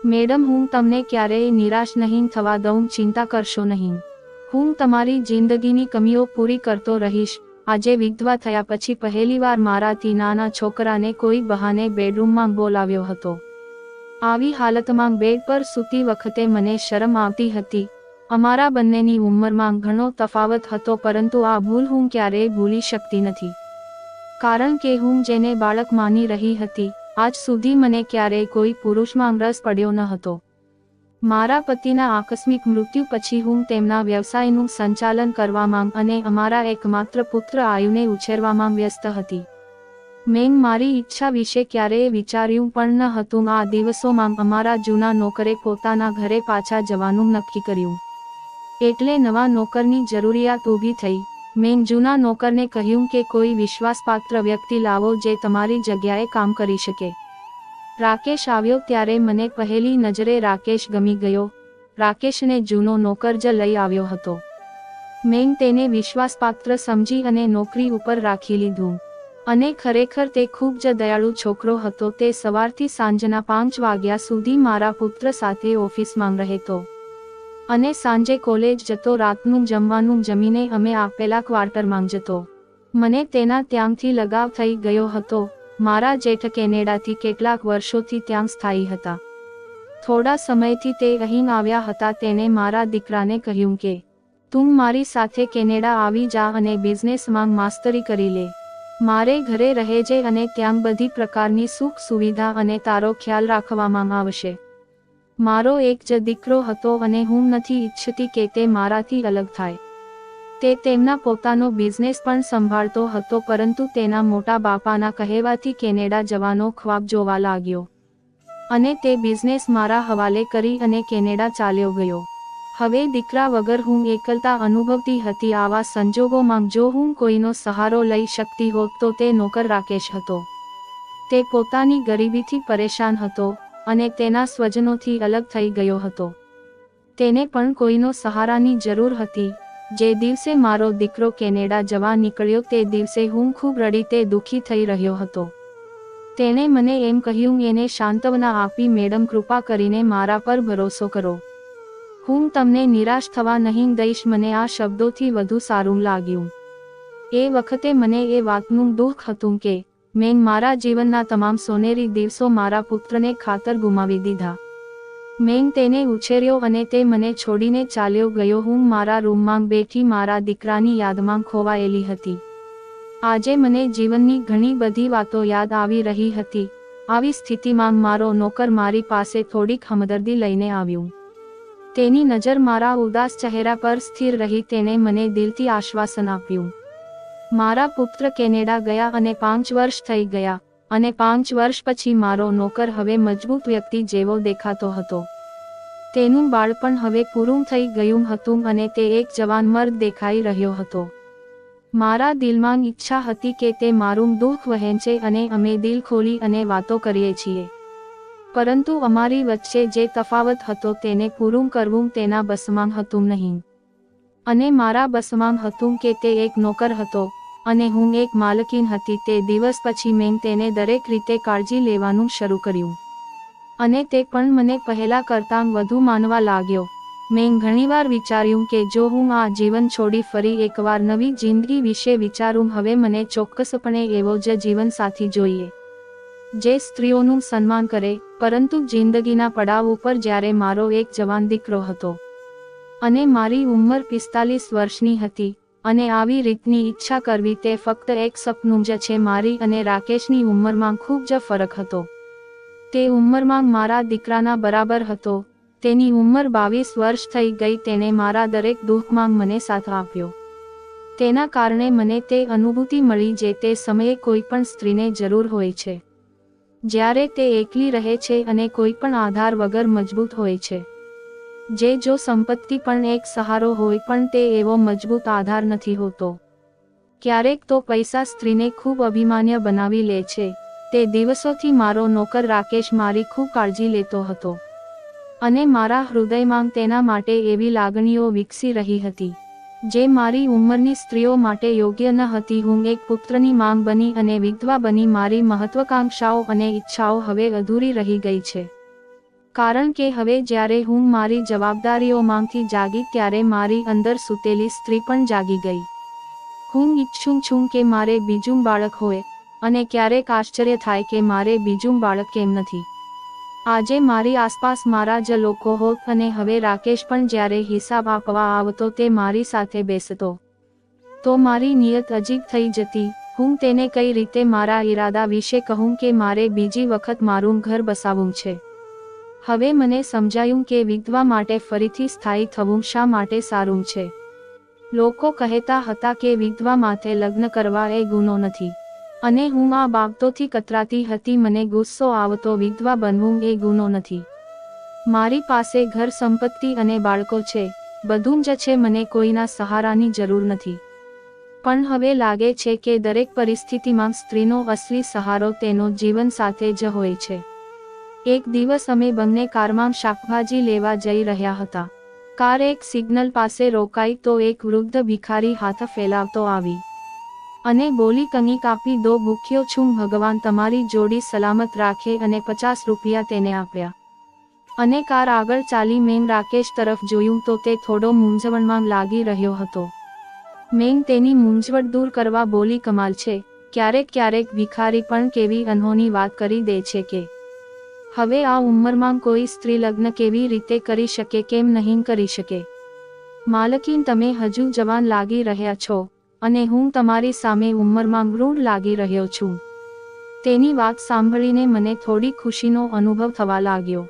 Madam, હું તમને ક્યારેય નિરાશ નહીં થવા દઉં, ચિંતા કરશો નહીં. હું તમારી જિંદગીની કમીઓ પૂરી કરતો રહીશ. આજે વિધવા થયા પછી પહેલીવાર મારાથી નાના છોકરાને કોઈ બહાને બેડરૂમમાં બોલાવ્યો હતો. આવી હાલતમાં બેડ પર સૂતી વખતે મને શરમ આવતી હતી. અમારા બંનેની ઉંમરમાં ઘણો તફાવત હતો, પરંતુ આ ભૂલ હું ક્યારેય ભૂલી શકતી નથી. કારણ કે હું જેને બાળક માની રહી હતી, આજ સુધી મને ક્યારેય કોઈ પુરુષમાં રસ પડ્યો ન હતો. મારા પતિના આકસ્મિક મૃત્યુ પછી હું તેમના વ્યવસાયનું સંચાલન કરવામાં અને અમારા એકમાત્ર પુત્ર આયુને ઉછેરવામાં વ્યસ્ત હતી. મેં મારી ઈચ્છા વિશે ક્યારેય વિચાર્યું પણ ન હતું. આ દિવસોમાં અમારા જૂના નોકરે પોતાના ઘરે પાછા જવાનું નક્કી કર્યું. એટલે નવા નોકરની જરૂરિયાત ઊભી થઈ. મેં જૂના નોકરને કહ્યું કે કોઈ વિશ્વાસપાત્ર વ્યક્તિ લાવો જે તમારી જગ્યાએ કામ કરી શકે. રાકેશ આવ્યો ત્યારે મને પહેલી નજરે રાકેશ ગમી ગયો. રાકેશને જૂનો નોકર જ લઈ આવ્યો હતો. મેં તેને વિશ્વાસપાત્ર સમજી અને નોકરી ઉપર રાખી લીધું. અને ખરેખર તે ખૂબ જ દયાળુ છોકરો હતો. તે સવારથી સાંજના 5 વાગ્યા સુધી મારા પુત્ર સાથે ઓફિસમાં રહેતો અને સાંજે કોલેજ જતો. રાતનું જમવાનું જમીને અમે આપેલા ક્વાર્ટરમાં જતો. મને તેના ત્યાંથી લગાવ થઈ ગયો હતો. મારા જેઠ કેનેડાથી કેટલાક વર્ષોથી ત્યાં સ્થાયી હતા. થોડા સમયથી તે અહીં આવ્યા હતા. તેને મારા દીકરાને કહ્યું કે તું મારી સાથે કેનેડા આવી જા અને બિઝનેસમાં માસ્ટરી કરી લે. મારે ઘરે રહેજે અને ત્યાં બધી પ્રકારની સુખ સુવિધા અને તારો ખ્યાલ રાખવામાં આવશે. મારો એક જ દીકરો હતો અને હું નથી ઈચ્છતી કે તે મારાથી અલગ થાય. તે તેમના પોતાનો બિઝનેસ પણ સંભાળતો હતો, પરંતુ તેના મોટા બાપાના કહેવાથી કેનેડા જવાનો ખ્વાબ જોવા લાગ્યો અને તે બિઝનેસ મારા હવાલે કરી અને કેનેડા ચાલ્યો ગયો. હવે દીકરા વગર હું એકલતા અનુભવતી હતી. આવા સંજોગોમાં જો હું કોઈનો સહારો લઈ શકતી હોત તો તે નોકર રાકેશ હતો. તે પોતાની ગરીબીથી પરેશાન હતો અને તેના સ્વજનોથી અલગ થઈ ગયો હતો. તેને પણ કોઈનો સહારાની જરૂર હતી. જે દિવસે મારો દીકરો કેનેડા જવા નીકળ્યો તે દિવસે હું ખૂબ રડીતે દુઃખી થઈ રહ્યો હતો. તેણે મને એમ કહ્યું, એને સાંત્વના આપી, મેડમ કૃપા કરીને મારા પર ભરોસો કરો. હું તમને નિરાશ થવા નહીં દઈશ. મને આ શબ્દોથી વધુ સારું લાગ્યું. એ વખતે મને એ વાતનું દુઃખ હતું કે મેં મારા જીવનના તમામ સોનેરી દિવસો મારા પુત્રને ખાતર ગુમાવી દીધા. મેં તેને ઉછેર્યો અને તે મને છોડીને ચાલ્યો ગયો. હું મારા રૂમમાં બેઠી મારા દીકરાની યાદમાં ખોવાયેલી હતી. આજે મને જીવનની ઘણી બધી વાતો યાદ આવી રહી હતી. આવી સ્થિતિમાં મારો નોકર મારી પાસે થોડીક હમદર્દી લઈને આવ્યું. તેની નજર મારા ઉદાસ ચહેરા પર સ્થિર રહી. તેણે મને દિલથી આશ્વાસન આપ્યું. મારા પુત્ર કેનેડા ગયા અને 5 વર્ષ થઈ ગયા અને 5 વર્ષ પછી મારો નોકર હવે મજબૂત વ્યક્તિ જેવો દેખાતો હતો. તેનું બાળપણ હવે પૂરું થઈ ગયું હતું અને તે એક જવાન મર્દ દેખાઈ રહ્યો હતો. મારા દિલમાં ઈચ્છા હતી કે તે મારું દુઃખ વહેંચે અને અમે દિલ ખોલી અને વાતો કરીએ છીએ. પરંતુ અમારી વચ્ચે જે તફાવત હતો તેને પૂરું કરવું તેના બસમાં હતું નહીં. અને મારા બસમાં હતું કે તે એક નોકર હતો અને હું એક માલકીન હતી. તે દિવસ પછી મેં તેને દરેક રીતે કાળજી લેવાનું શરૂ કર્યું અને તે પણ મને પહેલા કરતાં વધુ માનવા લાગ્યો. મેં ઘણીવાર વિચાર્યું કે જો હું આ જીવન છોડી ફરી એકવાર નવી જિંદગી વિશે વિચારું. હવે મને ચોક્કસપણે એવો જ જીવનસાથી જોઈએ જે સ્ત્રીઓનું સન્માન કરે. પરંતુ જિંદગીના પડાવ ઉપર જ્યારે મારો એક જવાન દીકરો હતો અને મારી ઉંમર 45 વર્ષની હતી અને આવી રીતની ઈચ્છા કરવી તે ફક્ત એક સપનું જ છે. મારી અને રાકેશની ઉંમરમાં ખૂબ જ ફરક હતો. તે ઉંમરમાં મારા દીકરાના બરાબર હતો. તેની ઉંમર 22 વર્ષ થઈ ગઈ. તેણે મારા દરેક દુઃખમાં મને સાથ આપ્યો. તેના કારણે મને તે અનુભૂતિ મળી જે તે સમયે કોઈ પણ સ્ત્રીને જરૂર હોય છે, જ્યારે તે એકલી રહે છે અને કોઈ પણ આધાર વગર મજબૂત હોય છે. જે જો સંપત્તિ પણ એક સહારો હોય પણ તે એવો મજબૂત આધાર નથી હોતો. ક્યારેક તો પૈસા સ્ત્રીને ખૂબ અભિમાન્ય બનાવી લે છે. તે દિવસોથી મારો નોકર રાકેશ મારી ખૂબ કાળજી લેતો હતો અને મારા હૃદયમાં તેના માટે એવી લાગણીઓ વિકસી રહી હતી જે મારી ઉંમરની સ્ત્રીઓ માટે યોગ્ય ન હતી. હું એક પુત્રની માંગ બની અને વિધવા બની. મારી મહત્વાકાંક્ષાઓ અને ઈચ્છાઓ હવે અધૂરી રહી ગઈ છે. કારણ કે હવે જ્યારે હું મારી જવાબદારીઓમાંથી જાગી ત્યારે મારી અંદર સૂતેલી સ્ત્રી પણ જાગી ગઈ. હું ઈચ્છું છું કે મારે બીજું બાળક હોય, અને ક્યારેક આશ્ચર્ય થાય કે મારે બીજું બાળક કેમ નથી. આજે મારી આસપાસ મારા જ લોકો હોત, અને હવે રાકેશ પણ જ્યારે હિસાબ આપવા આવતો તે મારી સાથે બેસતો તો મારી નિયત અજીબ થઈ જતી. હું તેને કઈ રીતે મારા ઈરાદા વિશે કહું કે મારે બીજી વખત મારું ઘર બસાવવું છે. હવે મને સમજાયું કે વિધવા માટે ફરીથી સ્થાયી થવું શા માટે સારું છે. લોકો કહેતા હતા કે વિધવા માથે લગ્ન કરવા એ ગુનો નથી, અને હું આ બાબતોથી કતરાતી હતી. મને ગુસ્સો આવતો, વિધવા બનવું એ ગુનો નથી. મારી પાસે ઘર સંપત્તિ અને બાળકો છે, બધું જ છે, મને કોઈના સહારાની જરૂર નથી. પણ હવે લાગે છે કે દરેક પરિસ્થિતિમાં સ્ત્રીનો અસલી સહારો તેનો જીવન સાથે જ હોય છે. એક દિવસ અમે બંને કારમાં શાકભાજી લેવા જઈ રહ્યા હતા. કાર એક સિગ્નલ પાસે રોકાઈ તો એક વૃદ્ધ ભિખારી હાથ ફેલાવતો આવી અને બોલી, કંઈક આપી દો, ભૂખ્યો છું, ભગવાન તમારી જોડી સલામત રાખે, અને 50 રૂપિયા તેને આપ્યા. અને કાર આગળ ચાલી. મેં રાકેશ તરફ જોયું તો તે થોડો મૂંઝવણમાં લાગી રહ્યો હતો. મેં તેની મૂંઝવણ દૂર કરવા બોલી, કમાલ છે, ક્યારેક ભિખારી પણ કેવી અનહોની વાત કરી દે છે કે હવે આ ઉંમરમાં કોઈ સ્ત્રી લગ્ન કેવી રીતે કરી શકે, કેમ નહીં કરી શકે. માલકીન, તમે હજુ જવાન લાગી રહ્યા છો, અને હું તમારી સામે ઉંમરમાં વૃદ્ધ લાગી રહ્યો છું. તેની વાત સાંભળીને મને થોડી ખુશીનો અનુભવ થવા લાગ્યો.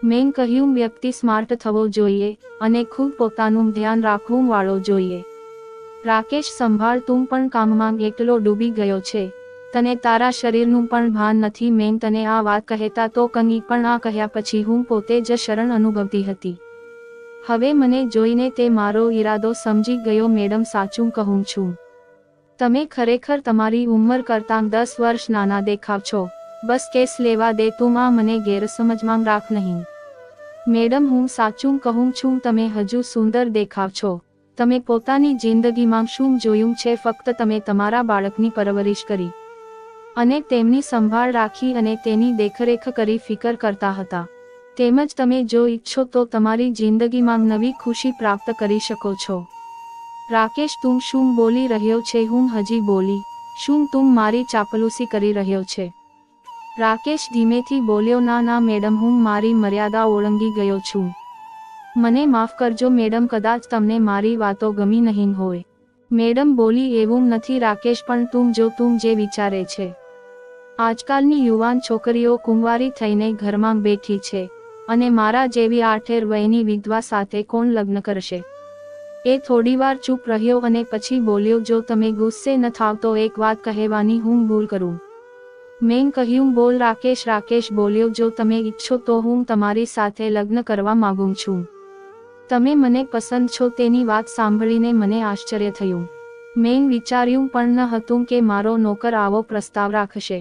મેં કહ્યું, વ્યક્તિ સ્માર્ટ થવો જોઈએ, અને ખૂબ પોતાનું ધ્યાન રાખવું વાળો જોઈએ. રાકેશ, સંભાળ, તું પણ કામમાં એટલો ડૂબી ગયો છે, તને તારા શરીરનું પણ ભાન નથી. મેં તને આ વાત કહેતા તો કંઈ, પણ આ કહ્યા પછી હું પોતે જ શરણ અનુભવતી હતી. હવે મને જોઈને તે મારો ઈરાદો સમજી ગયો. મેડમ, સાચું કહું છું, તમે ખરેખર તમારી ઉંમર કરતાં 10 વર્ષ નાના દેખાવ છો. બસ કેસ લેવા દે, તું આ મને ગેરસમજમાં રાખ નહીં. મેડમ, હું સાચું કહું છું, તમે હજુ સુંદર દેખાવ છો. તમે પોતાની જિંદગીમાં શું જોયું છે? ફક્ત તમે તમારા બાળકની પરવરિશ કરી અને તેમની સંભાળ રાખી અને તેની દેખરેખ કરી ફિકર કરતા હતા. તેમજ તમે જો ઈચ્છો તો તમારી જિંદગીમાં નવી ખુશી પ્રાપ્ત કરી શકો છો. રાકેશ, તું શું બોલી રહ્યો છે? હું હજી બોલી, શું તું મારી ચાપલુસી કરી રહ્યો છે? રાકેશ ધીમેથી બોલ્યો, ના મેડમ, હું મારી મર્યાદા ઓળંગી ગયો છું. મને માફ કરજો મેડમ, કદાચ તમને મારી વાતો ગમી નહીં હોય. મેડમ બોલી, એવું નથી રાકેશ, પણ તું જે વિચારે છે. આજકાલની યુવાન છોકરીઓ કુંવારી થઈને ઘરમાં બેઠી છે, અને મારા જેવી 8 વયની વિધવા સાથે કોણ લગ્ન કરશે? એ થોડીવાર ચૂપ રહ્યો અને પછી બોલ્યો, જો તમે ગુસ્સે ન થાવ તો એક વાત કહેવાની હું ભૂલ કરું. મેં કહ્યું, બોલ રાકેશ. રાકેશ બોલ્યો, જો તમે ઈચ્છો તો હું તમારી સાથે લગ્ન કરવા માંગુ છું. તમે મને પસંદ છો. તેની વાત સાંભળીને મને આશ્ચર્ય થયું. મેં વિચાર્યું પણ ન હતું કે મારો નોકર આવો પ્રસ્તાવ રાખશે.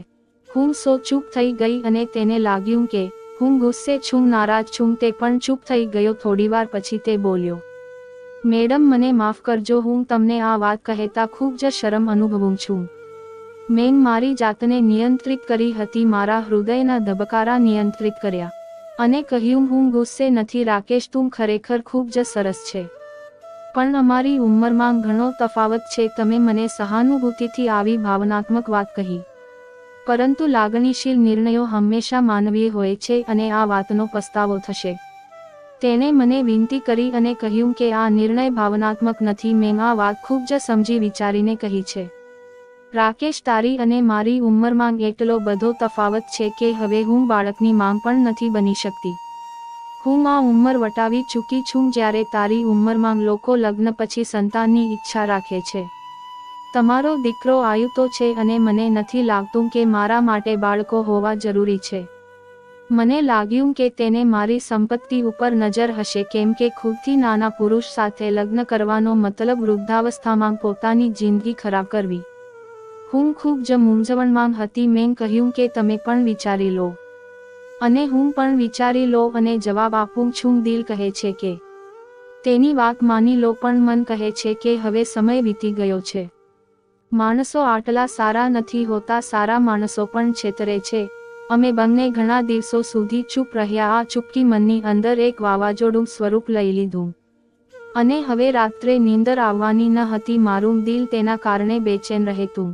હું ચૂપ થઈ ગઈ અને તેને લાગ્યું કે હું ગુસ્સે છું, નારાજ છું. તે પણ ચૂપ થઈ ગયો. થોડીવાર પછી તે બોલ્યો, મેડમ, મને માફ કરજો, હું તમને આ વાત કહેતા ખૂબ જ શરમ અનુભવું છું. મેં મારી જાતને નિયંત્રિત કરી હતી, મારા હૃદયના ધબકારા નિયંત્રિત કર્યા, અને કહ્યું, હું ગુસ્સે નથી રાકેશ, તું ખરેખર ખૂબ જ સરસ છે. પણ અમારી ઉંમરમાં ઘણો તફાવત છે. તમે મને સહાનુભૂતિથી આવી ભાવનાત્મક વાત કહી, પરંતુ લાગણીશીલ નિર્ણયો હંમેશા માનવીય હોય છે, અને આ વાતનો પસ્તાવો થશે. તેણે મને વિનંતી કરી અને કહ્યું કે આ નિર્ણય ભાવનાત્મક નથી. મેં આ વાત ખૂબ જ સમજી વિચારીને કહી છે. રાકેશ, તારી અને મારી ઉંમરમાં એટલો બધો તફાવત છે કે હવે હું બાળકની માંગ પણ નથી બની શકતી. હું આ ઉંમર વટાવી ચૂકી છું જ્યારે તારી ઉંમરમાં લોકો લગ્ન પછી સંતાનની ઈચ્છા રાખે છે. તમારો દીકરો આયુતો છે અને મને નથી લાગતું કે મારા માટે બાળકો હોવા જરૂરી છે. મને લાગ્યું કે તેને મારી સંપત્તિ ઉપર નજર હશે, કેમ કે ખુદથી નાના પુરુષ સાથે લગ્ન કરવાનો મતલબ વૃદ્ધાવસ્થામાં પોતાની જિંદગી ખરાબ કરવી. હું ખૂબ જ મૂંઝવણમાં હતી. મેં કહ્યું કે તમે પણ વિચારી લો, અને હું પણ વિચારી લો અને જવાબ આપું છું. દિલ કહે છે કે તેની વાત માની લો, પણ મન કહે છે કે હવે સમય વીતી ગયો છે. માણસો આટલા સારા નથી હોતા, સારા માણસો પણ છેતરે છે, અમે બંને ઘણા દિવસો સુધી ચૂપ રહ્યા. આ ચૂપકી મનની અંદર એક વાવાઝોડું સ્વરૂપ લઈ લીધું અને હવે રાત્રે નીંદર આવવાની ન હતી. મારું દિલ તેના કારણે બેચેન રહેતું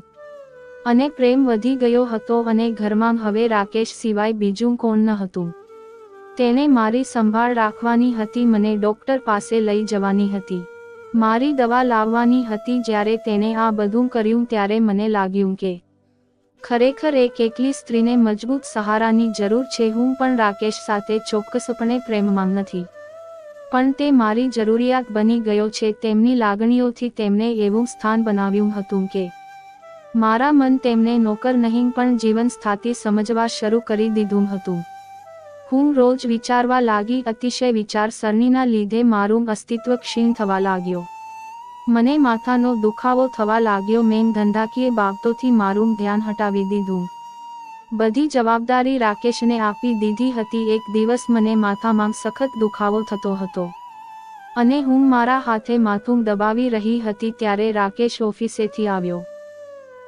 અને પ્રેમ વધી ગયો હતો અને ઘરમાં હવે રાકેશ સિવાય બીજું કોણ ન હતું. તેને મારી સંભાળ રાખવાની હતી, મને ડોક્ટર પાસે લઈ જવાની હતી, મારી દવા લાવવાની હતી. જ્યારે તેને આ બધું કર્યું ત્યારે મને લાગ્યું કે ખરેખર એક એકલી સ્ત્રીને મજબૂત સહારાની જરૂર છે. હું પણ રાકેશ સાથે ચોક્કસપણે પ્રેમમાં નથી, પણ તે મારી જરૂરિયાત બની ગયો છે. તેમની લાગણીઓથી તેમને એવું સ્થાન બનાવ્યું હતું કે મારા મન તેમને નોકર નહીં પણ જીવનસાથી સમજવા શરૂ કરી દીધું હતું. હું રોજ વિચારવા લાગી. અતિશય વિચારસરણીના લીધે મારું અસ્તિત્વ ક્ષીણ થવા લાગ્યો. મને માથાનો દુખાવો થવા લાગ્યો. મેં ધંધાકીય બાબતોથી મારું ધ્યાન હટાવી દીધું. બધી જવાબદારી રાકેશને આપી દીધી હતી. એક દિવસ મને માથામાં સખત દુખાવો થતો હતો અને હું મારા હાથે માથું દબાવી રહી હતી ત્યારે રાકેશ ઓફિસેથી આવ્યો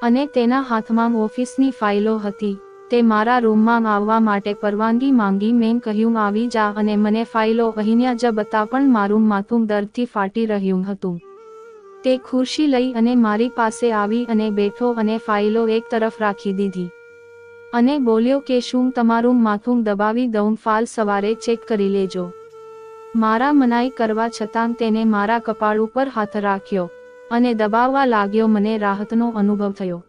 અને તેના હાથમાં ઓફિસની ફાઇલો હતી. તે મારા રૂમમાં આવવા માટે પરવાનગી માંગી. મેં કહ્યું આવી જા અને મને ફાઇલો અહીંયા જ બતા. પણ મારું માથું દર્દથી ફાટી રહ્યું હતું. તે ખુરશી લઈ અને મારી પાસે આવી અને બેઠો અને ફાઇલો એક તરફ રાખી દીધી અને બોલ્યો કે શું તમારું માથું દબાવી દઉં? ફાઇલ સવારે ચેક કરી લેજો. મારા મનાઈ કરવા છતાં તેને મારા કપાળ ઉપર હાથ રાખ્યો અને દબાવવા લાગ્યો. મને રાહતનો અનુભવ થયો.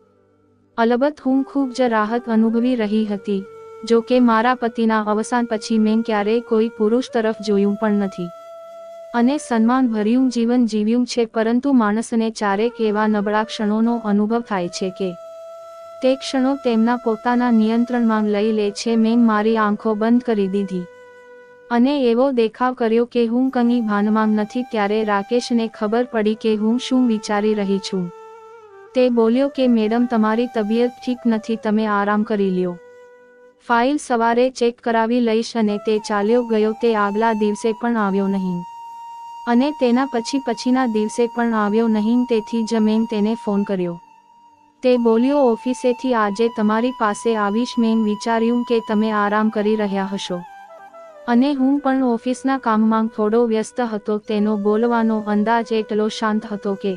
અલબત્ત હું ખૂબ જ રાહત અનુભવી રહી હતી. જો કે મારા પતિના અવસાન પછી મેં ક્યારેય કોઈ પુરુષ તરફ જોયું પણ નથી અને સન્માનભર્યું જીવન જીવ્યું છે. પરંતુ માણસને ચારેક એવા નબળા ક્ષણોનો અનુભવ થાય છે કે તે ક્ષણો તેમના પોતાના નિયંત્રણમાં લઈ લે છે. મેં મારી આંખો બંધ કરી દીધી અને એવો દેખાવ કર્યો કે હું કંઈ ભાનમાં નથી. ત્યારે રાકેશને ખબર પડી કે હું શું વિચારી રહી છું. તે બોલ્યો કે મેડમ તમારી તબિયત ઠીક નથી, તમે આરામ કરી લ્યો. ફાઇલ સવારે ચેક કરાવી લઈશ. અને તે ચાલ્યો ગયો. તે આગલા દિવસે પણ આવ્યો નહીં અને તેના પછીના દિવસે પણ આવ્યો નહીં. તેથી જ મેં તેને ફોન કર્યો. તે બોલ્યો ઓફિસેથી આજે તમારી પાસે આવીશ. મેં વિચાર્યું કે તમે આરામ કરી રહ્યા હશો અને હું પણ ઓફિસના કામમાં થોડો વ્યસ્ત હતો. તેનો બોલવાનો અંદાજ એટલો શાંત હતો કે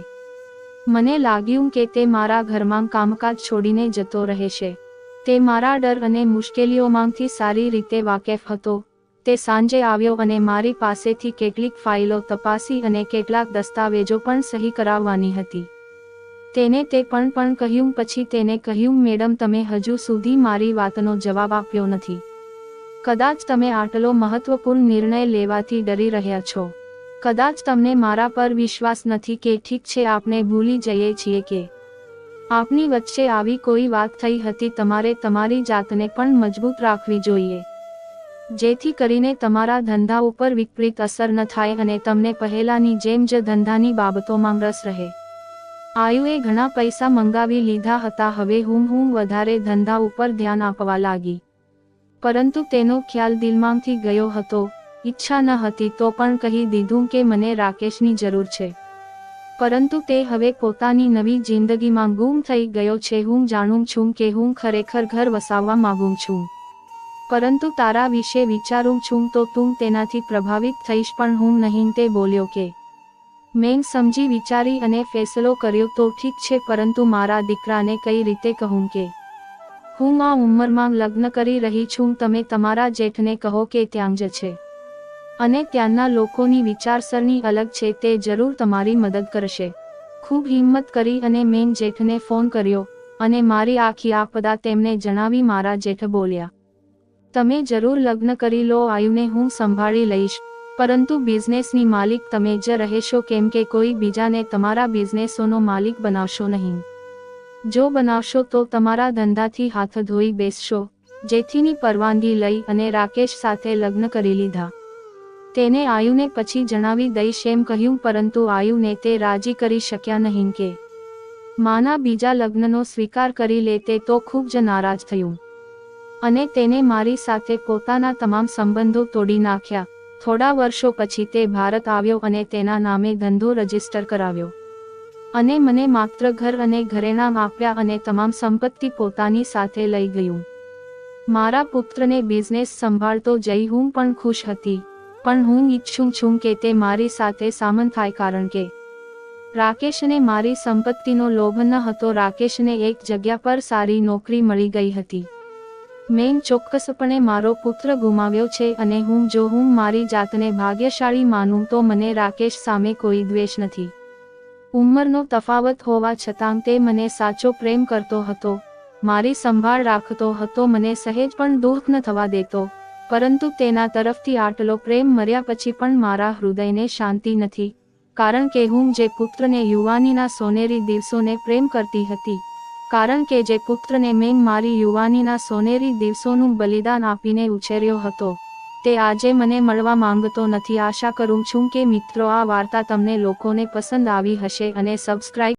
મને લાગ્યું કે તે મારા ઘરમાં કામકાજ છોડીને જતો રહેશે. તે મારા ડર અને મુશ્કેલીઓમાંથી સારી રીતે વાકેફ હતો. તે સાંજે આવ્યો અને મારી પાસેથી કેટલીક ફાઇલો તપાસી અને કેટલાક દસ્તાવેજો પણ સહી કરાવવાની હતી. તેને તે પણ કહ્યું. પછી તેને કહ્યું મેડમ તમે હજુ સુધી મારી વાતનો જવાબ આપ્યો નથી. કદાચ તમે આટલો મહત્વપૂર્ણ નિર્ણય લેવાથી ડરી રહ્યા છો. કદાચ તમને મારા પર વિશ્વાસ નથી કે ઠીક છે આપણે ભૂલી જઈએ છીએ કે આપની વચ્ચે આવી કોઈ વાત થઈ હતી. તમારે તમારી જાતને પણ મજબૂત રાખવી જોઈએ જેથી કરીને તમારા ધંધા ઉપર વિપરીત અસર ન થાય અને તમને પહેલાની જેમ જ ધંધાની બાબતોમાં રસ રહે. આયુએ ઘણા પૈસા મંગાવી લીધા હતા. હવે હું વધારે ધંધા ઉપર ધ્યાન આપવા લાગી. પરંતુ તેનો ખ્યાલ દિલમાંથી ગયો હતો. ઈચ્છા ન હતી તો પણ કહી દીધું કે મને રાકેશની જરૂર છે. પરંતુ તે હવે પોતાની નવી જિંદગીમાં ગુમ થઈ ગયો છે. હું જાણું છું કે હું ખરેખર ઘર વસાવવા માંગુ છું, પરંતુ તારા વિશે વિચારું છું તો તું તેનાથી પ્રભાવિત થઈશ પણ હું નહીં. તે બોલ્યો કે મેં સમજી વિચારી અને ફેસલો કર્યો તો ઠીક છે, પરંતુ મારા દીકરાને કઈ રીતે કહું કે હું આ ઉંમરમાં લગ્ન કરી રહી છું? તમે તમારા જેઠને કહો કે ત્યાં જ છે અને ત્યાંના લોકોની વિચારસરણી અલગ છે. તે જરૂર તમારી મદદ કરશે. ખૂબ હિંમત કરી અને મેં જેઠને ફોન કર્યો અને મારી આખી આપદા તેમને જણાવી. મારા જેઠ બોલ્યા તમે જરૂર લગ્ન કરી લો, આયુને હું સંભાળી લઈશ, પરંતુ બિઝનેસની માલિક તમે જ રહેશો, કેમ કે કોઈ બીજાને તમારા બિઝનેસોનો માલિક બનાવશો નહીં. જો બનાવશો તો તમારા ધંધાથી હાથ ધોઈ બેસશો. જેથીની પરવાનગી લઈ અને રાકેશ સાથે લગ્ન કરી લીધા. તેને આયુને પછી જણાવી દઈશ એમ કહ્યું, પરંતુ આયુને તે રાજી કરી શક્યા નહીં કે માના બીજા લગ્નનો સ્વીકાર કરી લે. તે તો ખૂબ જ નારાજ થયું અને તેને મારી સાથે પોતાના તમામ સંબંધો તોડી નાખ્યા. થોડા વર્ષો પછી તે ભારત આવ્યો અને તેના નામે ધંધો રજીસ્ટર કરાવ્યો અને મને માત્ર ઘર અને ઘરેણાં આપ્યા અને તમામ સંપત્તિ પોતાની સાથે લઈ ગયું. મારા પુત્રને બિઝનેસ સંભાળતો જઈ હું પણ ખુશ હતી, પણ હું ઈચ્છું છું કે તે મારી સાથે સામન થાય, કારણ કે રાકેશને મારી સંપત્તિનો લોભ ન હતો. રાકેશને એક જગ્યા પર સારી નોકરી મળી ગઈ હતી. મેં ચોક્કસપણે મારો પુત્ર ગુમાવ્યો છે અને હું મારી જાતને ભાગ્યશાળી માનું તો મને રાકેશ સામે કોઈ દ્વેષ નથી. ઉંમરનો તફાવત હોવા છતાં તે મને સાચો પ્રેમ કરતો હતો, મારી સંભાળ રાખતો હતો, મને સહેજ પણ દુઃખ ન થવા દેતો. પરંતુ તેના તરફથી આટલો પ્રેમ મર્યા પછી પણ મારા હૃદયને શાંતિ નથી, કારણ કે હું જે પુત્રને યુવાનીના સોનેરી દિવસોને પ્રેમ કરતી હતી, કારણ કે જે પુત્રને મેં મારી યુવાનીના સોનેરી દિવસોનું બલિદાન આપીને ઉછેર્યો હતો, તે આજે મને મળવા માંગતો નથી. આશા કરું છું કે મિત્રો આ વાર્તા તમને લોકોને પસંદ આવી હશે અને સબસ્ક્રાઇબ